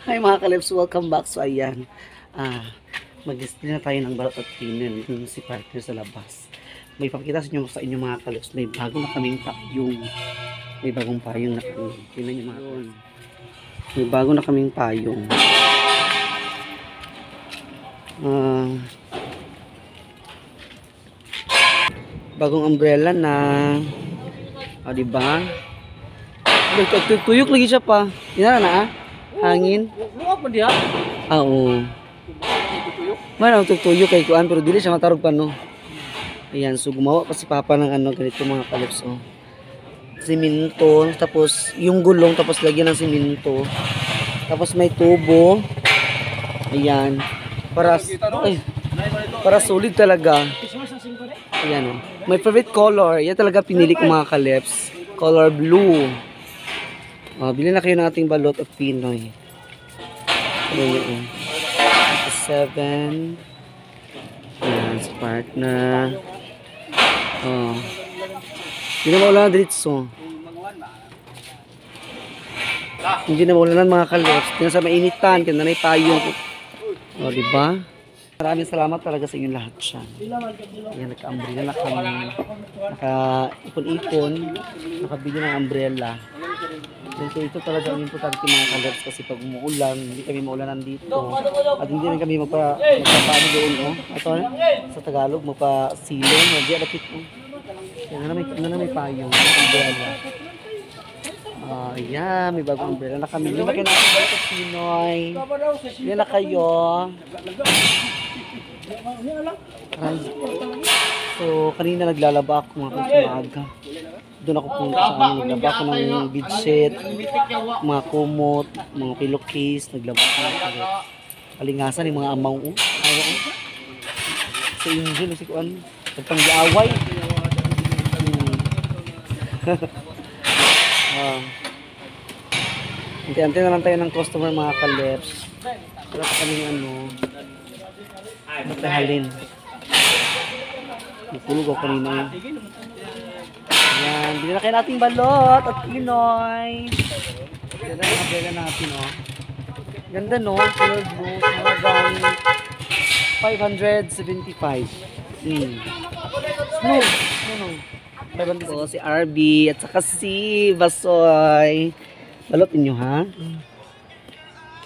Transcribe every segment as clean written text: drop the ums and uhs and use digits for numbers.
Hi mga kalips, welcome back. So ayan, mag-display na tayo ng balot at pinin dun si partner sa labas. May papakita sa inyo mga kalips, may bago na kaming payong. May bagong payong na kami. Tingnan nyo mga kalips. May bago na kaming payong. Bagong umbrella na. Diba? Tuyok lagi siya pa. Yan na hangin. Luwag mo diha. Oo. Man ang tuyok kay kuan pero dili siya matarog pa no. Ayan, so gumawa pa si Papa ng ganito mga kalips oh. Siminto, tapos yung gulong tapos lagyan ng siminto. Tapos may tubo. Ayan. Para solid talaga. Ayan oh. My favorite color, yan talaga pinili ko mga kalips. Color blue. Bili na kayo ng ating balot at Pinoy. Ayan, 7. Ayan, sa partner. Hindi na maulan na diritso. Hindi na maulan mga kalips. Hindi na sa mainitan. Kaya na payong. Diba? Maraming salamat talaga sa inyong lahat siya. Ayan, nagka-umbrella na kami. Naka-ipon-ipon. Nakabili ng umbrella. So ito talaga ang importante mga kalips kasi pag umuulan, hindi kami maulanan dito. At hindi rin kami magpapaano doon. Ito sa Tagalog, magpa-silong. Hindi alapit mo. Yan na may payong. Umbrella. Ayan, may bagong umbrella na kami. Hindi na kayo nakabalik sa Pinoy. Yan na kayo. So, kanina naglalaba ako mga kumaga. Doon ako punta sa naglaba ako ng bedsheet, mga kumot, mga pillowcase, naglaba ako. Kalingasan yung mga amaw. Sa Angel, si Kuan, nagpang-giaway. Ante-ante na lang tayo ng customer mga kalips. Wala pa kaming matahalin. Nagpulog ako kanina yun. Ayan, bili na kayo nating balot at Pinoy. Ganda yung umbrella natin, oh. Ganda, no? Color blue. Hanggang 575. Snow. 500. So, si RB at saka si Basoy. Balot inyo, ha?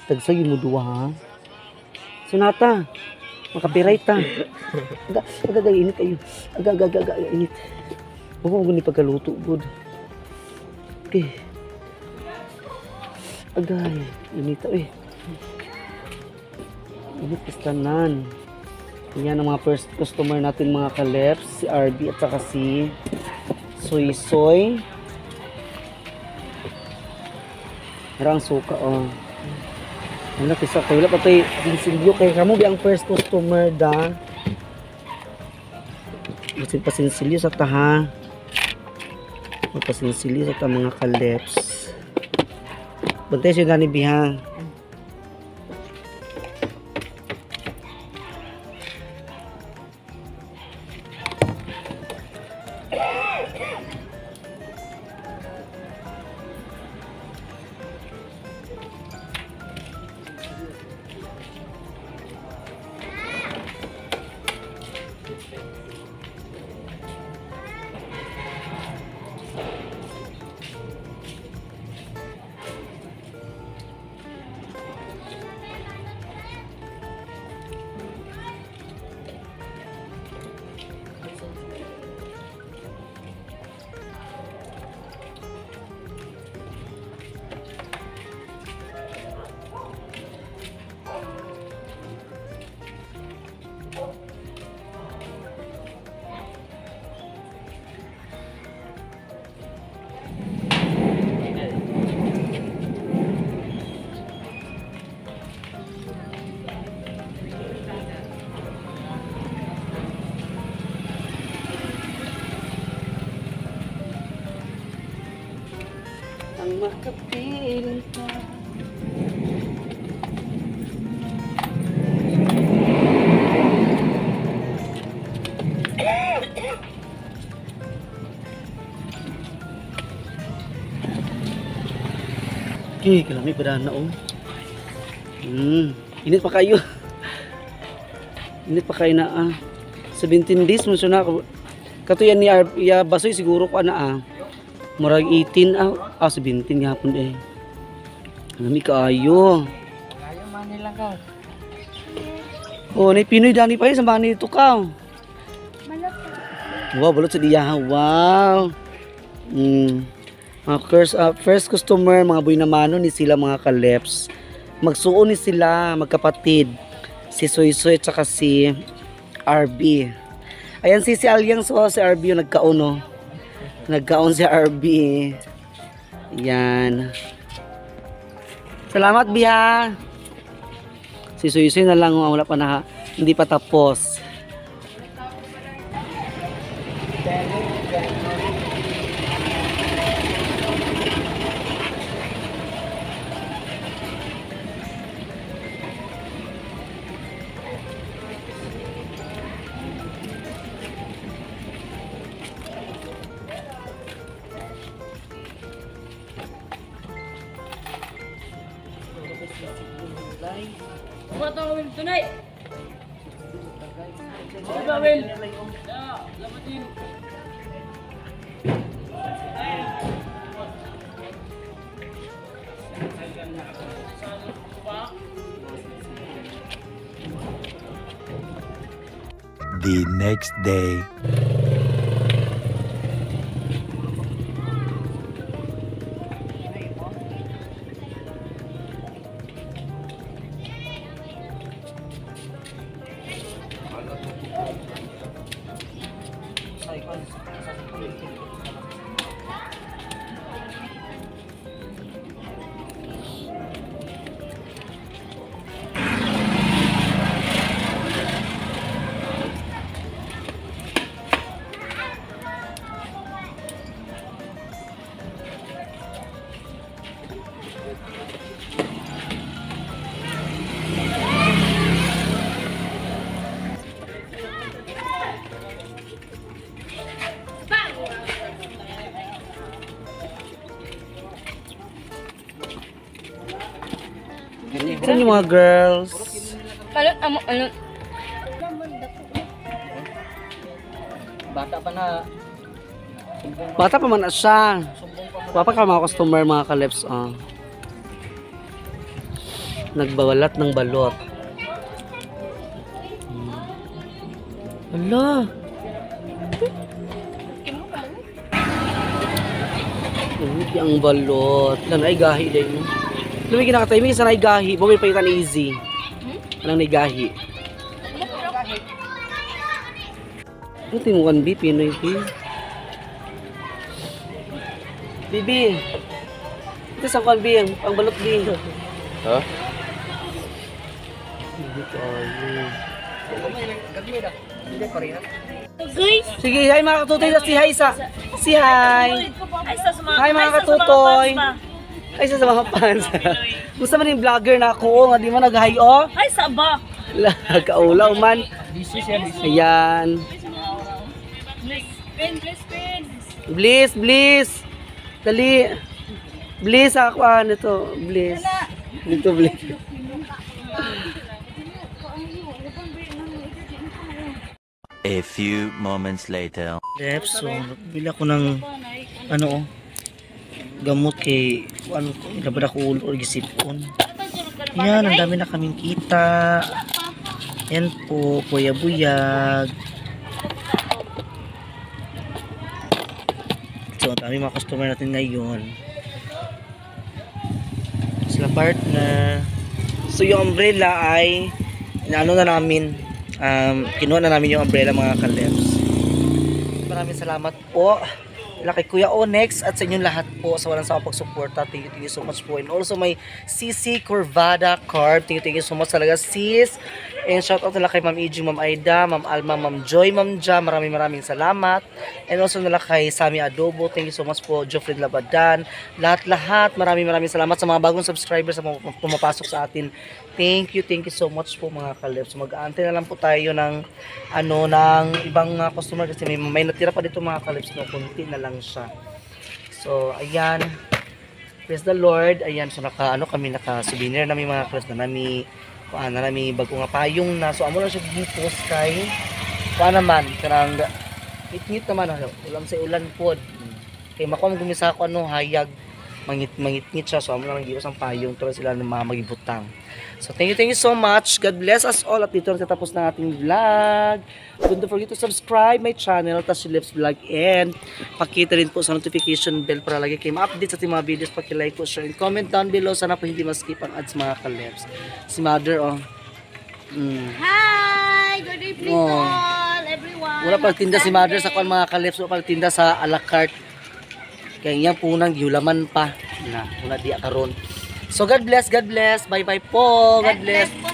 Tagsay mo duwa, ha? Sunata. Makapiray ta. Agag-init kayo. Agag-init. Huwag mo gani pagkaluto, good. Okay. Agay. Inita, eh. Init kastanan. Yan ang mga first customer natin mga kalips. Si RB at saka si Soy. Merang suka, oh. Ano kisa ko? Wala pa tayo sinsilyo kay kamo ang first customer da. Kasi pasinsilyo sa taha. Pasinsilyo sa ta mga kalips. Bantay siya gani biha. Ang makapiling ka. Okay, kalami pa na oh. Init pa kayo. Init pa kayo na 17 days mo siya na. Katuyan ni Iya Basoy siguro ko na murag 18 17 gahapon eh. Nami kaayo. Kayo man nila ka. Oh, ni Pinoy dani pa sa mga nito ka. Wow, balot sa diya. Wow. Mga first customer, mga boy na mano ni sila mga kaleps. Magsuon ni sila, magkapatid. Si Soy Soy at saka si RB. Ayan si Alyang so si RB yung nagkaon no. Nagkaon si RB. Yan. Salamat Biha. Si Soy Soy na lang wala pa na hindi pa tapos. Buat tawil tunay. Tawil. Ya, lamatin. The next day. Saan yung mga girls? Bata pa na. Bata pa man na siya. Papa ka mga customer mga kaleps. Nagbawalat ng balot. Hala. Hindi ang balot. Lang ay gahi din mo. Lumigin na ka tayo. May isa na ay gahi. Bumili pa itan easy. Alang na gahi. Ano tayo mo kan B? Pinoy B? Bibi. Ito sa kan B. Ang balot B. Ha? Hindi tayo. Guys, Sige, hi mga katutoy. Si hi sa. Si hi. ay sa mga Hi mga katutoy. Ay sa mga fans. Gusto man yung vlogger na ako. Nga di mo nag-hi oh. Ay sa ba? Kaulaw man. Ayan. Bliss, Bliss. Dali. Bliss ako nito. Bliss. Dito Bliss. A few moments later. So, bili ako ng gamot kay labad ako ulo or gisipon. Yan, ang dami na kaming kita. Yan po, buyag. So, ang dami mga customer natin ngayon. Sila partner. So, yung umbrella ay kinuha na namin yung umbrella mga kaleps. Maraming salamat po kay Kuya Onyx at sa inyong lahat po sa walang sawang pagsuporta. Thank you so much po. And also may CC Corvada Carb. Thank you so much talaga sis. And shout out nila kay Ma'am Ijing, Ma'am Aida, Ma'am Alma, Ma'am Joy, Ma'am Ja. Maraming salamat. And also nila kay Sami Adobo. Thank you so much po. Jofred Labadan. Lahat. Maraming salamat sa mga bagong subscribers na pumapasok sa atin. Thank you so much po mga kaleps. Mag-aantay na lang po tayo ng ng ibang customer kasi may natira pa dito mga kaleps no, konti na lang siya. So, ayan. Praise the Lord. Ayan, so kami naka-souvenir namin mga kalabs na nami bago nga payong na. So amo lang siya dito kay naman karang ngit naman ulam sa ulan pod. Kay makuha mo gumisa ko hayag mangit-ngit siya. So amo lang giwas ang payong pero sila na magibutang. So thank you so much. God bless us all. At dito natapos na ating vlog. Don't forget to subscribe my channel, Tashy Lips Vlog, and pakita rin po sa notification bell para lagi kayo ma-update sa ating mga videos. Paki-like po, share, and comment down below. Sana po hindi ma-skip ang ads mga kalips. Si Mother, Hi! Good evening all, everyone. Wala pagtinda si Mother sa kwan mga kalips. Wala pagtinda sa a la carte. Kaya iyang punang yulaman pa. Wala diya karon. So God bless. Bye-bye po. God bless. po